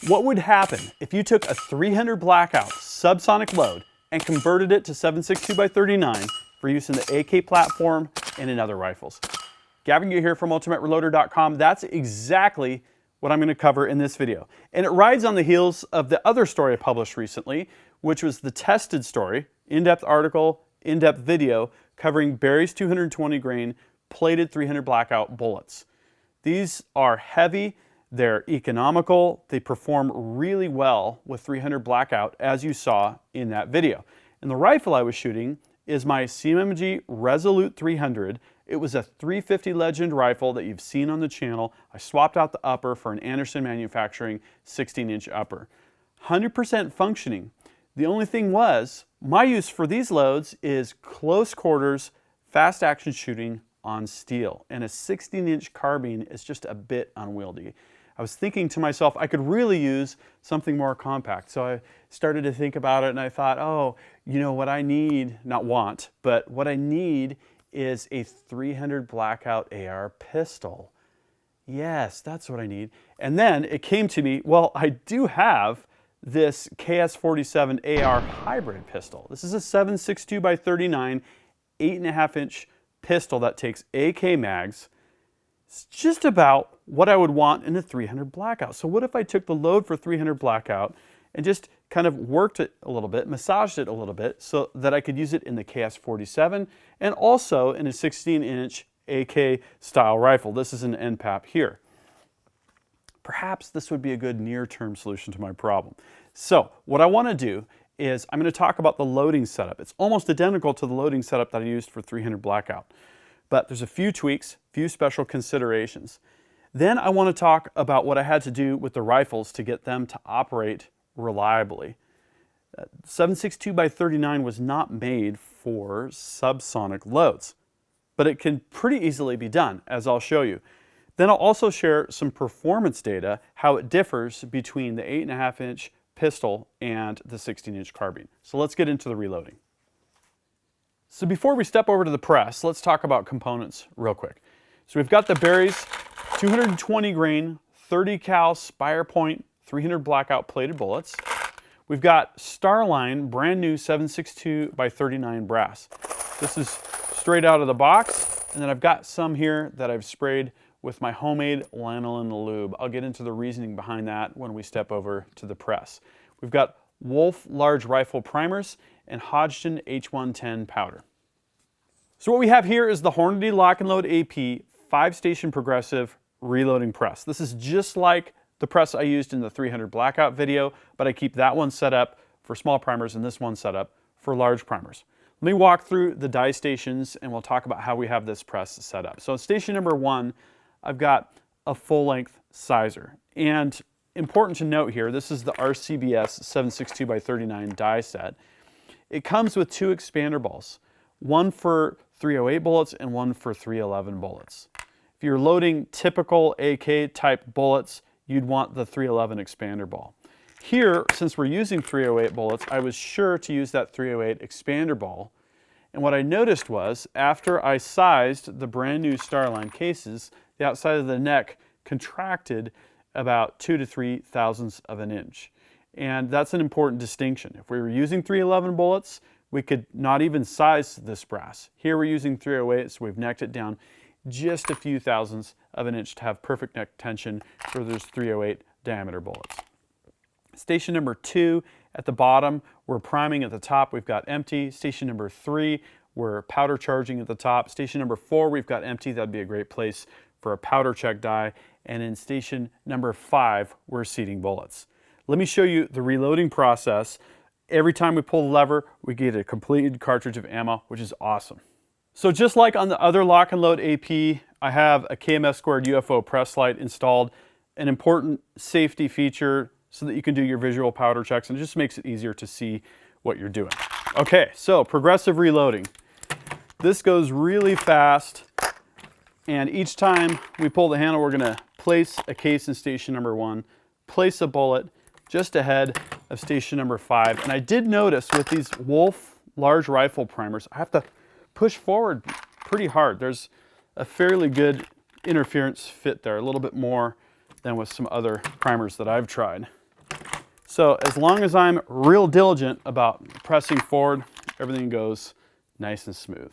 What would happen if you took a 300 Blackout subsonic load and converted it to 7.62x39 for use in the AK platform and in other rifles? Gavin here from UltimateReloader.com. That's exactly what I'm going to cover in this video. And it rides on the heels of the other story I published recently, which was the tested story, in-depth article, in-depth video, covering Berry's 220 grain plated 300 Blackout bullets. These are heavy, they're economical, they perform really well with 300 Blackout, as you saw in that video. And the rifle I was shooting is my CMMG Resolute 300. It was a 350 Legend rifle that you've seen on the channel. I swapped out the upper for an Anderson Manufacturing 16-inch upper. 100% functioning. The only thing was, my use for these loads is close quarters, fast action shooting on steel. And a 16-inch carbine is just a bit unwieldy. I was thinking to myself, I could really use something more compact. So I started to think about it and I thought, oh, you know what I need, not want, but what I need is a 300 Blackout AR pistol. Yes, that's what I need. And then it came to me, well, I do have this KS-47 AR hybrid pistol. This is a 7.62x39, 8.5-inch pistol that takes AK mags. It's just about what I would want in a 300 Blackout. So what if I took the load for 300 Blackout and just kind of worked it a little bit, massaged it a little bit so that I could use it in the KS-47 and also in a 16-inch AK style rifle. This is an NPAP here. Perhaps this would be a good near-term solution to my problem. So what I want to do is I'm going to talk about the loading setup. It's almost identical to the loading setup that I used for 300 Blackout. But there's a few tweaks, few special considerations. Then I want to talk about what I had to do with the rifles to get them to operate reliably. 7.62x39 was not made for subsonic loads, but it can pretty easily be done, as I'll show you. Then I'll also share some performance data, how it differs between the 8.5-inch pistol and the 16-inch carbine. So let's get into the reloading. So before we step over to the press, let's talk about components real quick. So we've got the Berry's 220 grain, 30 cal Spire Point 300 Blackout plated bullets. We've got Starline brand new 7.62x39 brass. This is straight out of the box, and then I've got some here that I've sprayed with my homemade lanolin lube. I'll get into the reasoning behind that when we step over to the press. We've got Wolf large rifle primers and Hodgdon H110 powder. So what we have here is the Hornady Lock and Load AP 5-station progressive reloading press. This is just like the press I used in the 300 Blackout video, but I keep that one set up for small primers and this one set up for large primers. Let me walk through the die stations and we'll talk about how we have this press set up. So station number 1, I've got a full-length sizer. And important to note here, this is the RCBS 7.62x39 die set. It comes with 2 expander balls, one for 308 bullets and one for 311 bullets. If you're loading typical AK type bullets, you'd want the 311 expander ball. Here, since we're using 308 bullets, I was sure to use that 308 expander ball. And what I noticed was, after I sized the brand new Starline cases, the outside of the neck contracted about 2 to 3 thousandths of an inch. And that's an important distinction. If we were using 311 bullets, we could not even size this brass. Here we're using 308, so we've necked it down just a few thousandths of an inch to have perfect neck tension for those 308 diameter bullets. Station number 2, at the bottom, we're priming at the top, we've got empty. Station number 3, we're powder charging at the top. Station number 4, we've got empty. That'd be a great place for a powder check die. And in station number 5, we're seating bullets. Let me show you the reloading process. Every time we pull the lever, we get a completed cartridge of ammo, which is awesome. So just like on the other lock and load AP, I have a KMF squared UFO press light installed, an important safety feature so that you can do your visual powder checks, and it just makes it easier to see what you're doing. Okay, so progressive reloading. This goes really fast, and each time we pull the handle, we're gonna place a case in station number 1, place a bullet just ahead of station number 5. And I did notice with these Wolf large rifle primers, I have to push forward pretty hard. There's a fairly good interference fit there, a little bit more than with some other primers that I've tried. So as long as I'm real diligent about pressing forward, everything goes nice and smooth.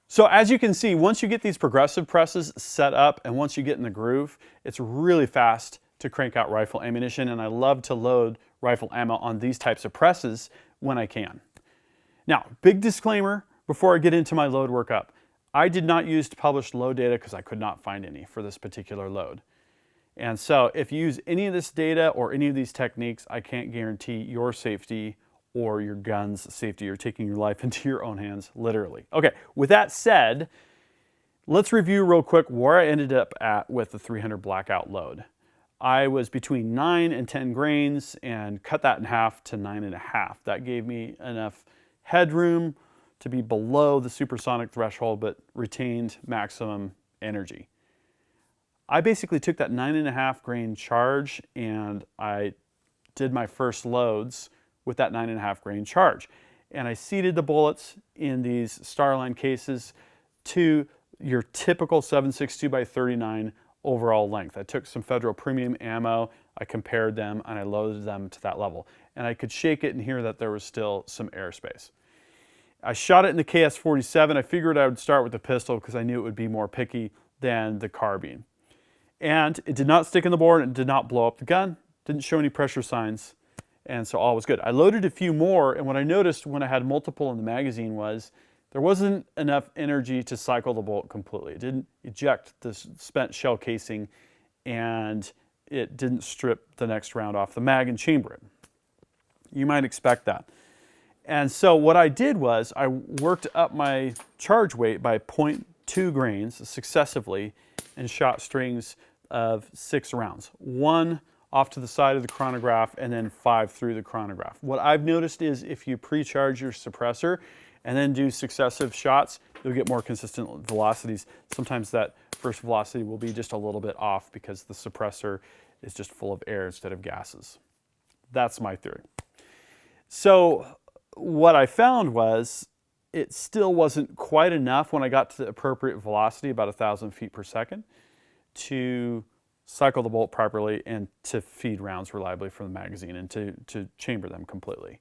So as you can see, once you get these progressive presses set up and once you get in the groove, it's really fast to crank out rifle ammunition, and I love to load rifle ammo on these types of presses when I can. Now, big disclaimer before I get into my load workup. I did not use published load data because I could not find any for this particular load. And so if you use any of this data or any of these techniques, I can't guarantee your safety or your gun's safety. You're taking your life into your own hands, literally. Okay, with that said, let's review real quick where I ended up at with the 300 Blackout load. I was between 9 and 10 grains and cut that in half to 9.5. That gave me enough headroom to be below the supersonic threshold but retained maximum energy. I basically took that 9.5 grain charge and I did my first loads with that 9.5 grain charge. And I seated the bullets in these Starline cases to your typical 7.62 by 39 overall length. I took some Federal Premium ammo, I compared them, and I loaded them to that level. And I could shake it and hear that there was still some airspace. I shot it in the KS-47. I figured I would start with the pistol because I knew it would be more picky than the carbine. And it did not stick in the bore and it did not blow up the gun. Didn't show any pressure signs, and so all was good. I loaded a few more, and what I noticed when I had multiple in the magazine was there wasn't enough energy to cycle the bullet completely. It didn't eject the spent shell casing, and it didn't strip the next round off the mag and chamber it. You might expect that. And so what I did was I worked up my charge weight by 0.2 grains successively and shot strings of 6 rounds. 1 off to the side of the chronograph and then 5 through the chronograph. What I've noticed is if you pre-charge your suppressor and then do successive shots, you'll get more consistent velocities. Sometimes that first velocity will be just a little bit off because the suppressor is just full of air instead of gases. That's my theory. So what I found was it still wasn't quite enough when I got to the appropriate velocity, about 1,000 feet per second, to cycle the bolt properly and to feed rounds reliably from the magazine and to chamber them completely.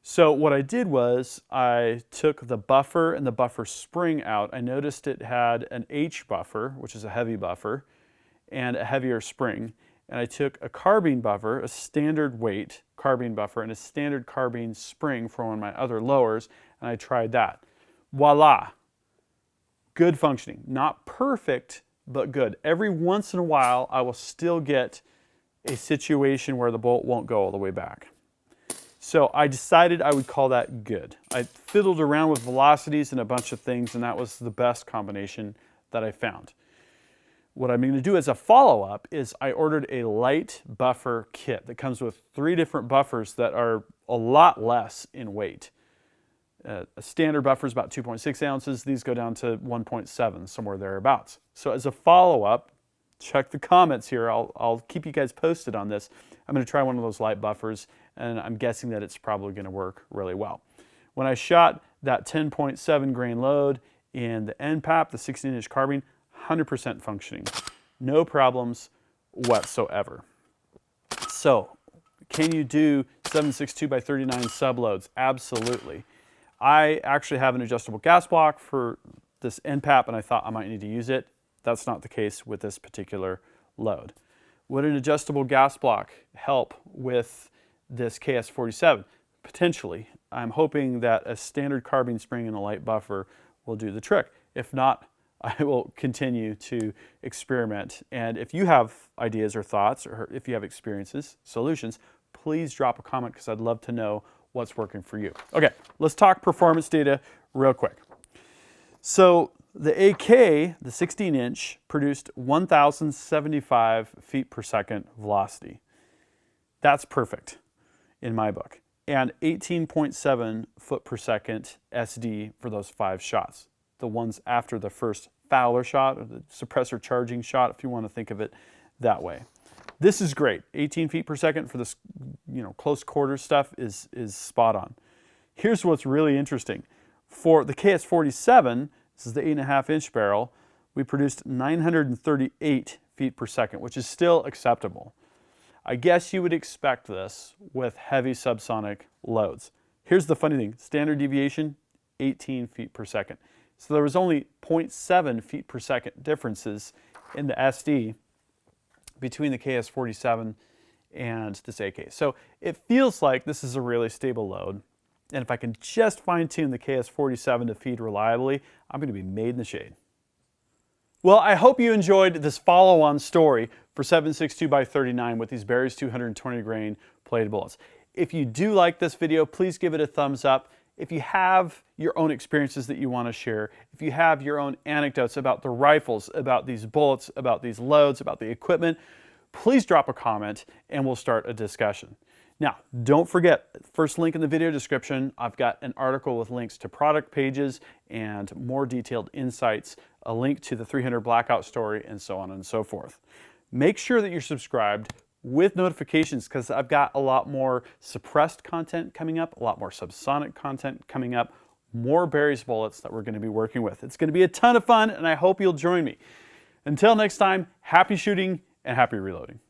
So what I did was I took the buffer and the buffer spring out. I noticed it had an H buffer, which is a heavy buffer, and a heavier spring. And I took a carbine buffer, a standard weight carbine buffer, and a standard carbine spring for one of my other lowers, and I tried that. Voila! Good functioning. Not perfect, but good. Every once in a while, I will still get a situation where the bolt won't go all the way back. So I decided I would call that good. I fiddled around with velocities and a bunch of things, and that was the best combination that I found. What I'm going to do as a follow-up is I ordered a light buffer kit that comes with 3 different buffers that are a lot less in weight. A standard buffer is about 2.6 ounces. These go down to 1.7, somewhere thereabouts. So as a follow-up, check the comments here. I'll keep you guys posted on this. I'm going to try one of those light buffers, and I'm guessing that it's probably going to work really well. When I shot that 10.7 grain load in the NPAP, the 16-inch carbine, 100% functioning. No problems whatsoever. So, can you do 7.62 by 39 subloads? Absolutely. I actually have an adjustable gas block for this NPAP, and I thought I might need to use it. That's not the case with this particular load. Would an adjustable gas block help with this KS-47? Potentially. I'm hoping that a standard carbine spring and a light buffer will do the trick. If not, I will continue to experiment. And if you have ideas or thoughts, or if you have experiences, solutions, please drop a comment because I'd love to know what's working for you. Okay, let's talk performance data real quick. So the AK, the 16-inch, produced 1,075 feet per second velocity. That's perfect in my book. And 18.7 foot per second SD for those 5 shots. The ones after the first Fowler shot, or the suppressor charging shot, if you want to think of it that way. This is great. 18 feet per second for this, close quarter stuff is spot on. Here's what's really interesting. For the KS-47, this is the 8.5-inch barrel, we produced 938 feet per second, which is still acceptable. I guess you would expect this with heavy subsonic loads. Here's the funny thing, standard deviation, 18 feet per second. So there was only 0.7 feet per second differences in the SD between the KS-47 and this AK. So it feels like this is a really stable load. And if I can just fine tune the KS-47 to feed reliably, I'm going to be made in the shade. Well, I hope you enjoyed this follow-on story for 7.62x39 with these Barry's 220 grain plated bullets. If you do like this video, please give it a thumbs up. If you have your own experiences that you want to share, if you have your own anecdotes about the rifles, about these bullets, about these loads, about the equipment, please drop a comment and we'll start a discussion. Now, don't forget, first link in the video description, I've got an article with links to product pages and more detailed insights, a link to the 300 Blackout story, and so on and so forth. Make sure that you're subscribed with notifications because I've got a lot more suppressed content coming up, a lot more subsonic content coming up, more Barry's bullets that we're going to be working with. It's going to be a ton of fun and I hope you'll join me. Until next time, happy shooting and happy reloading.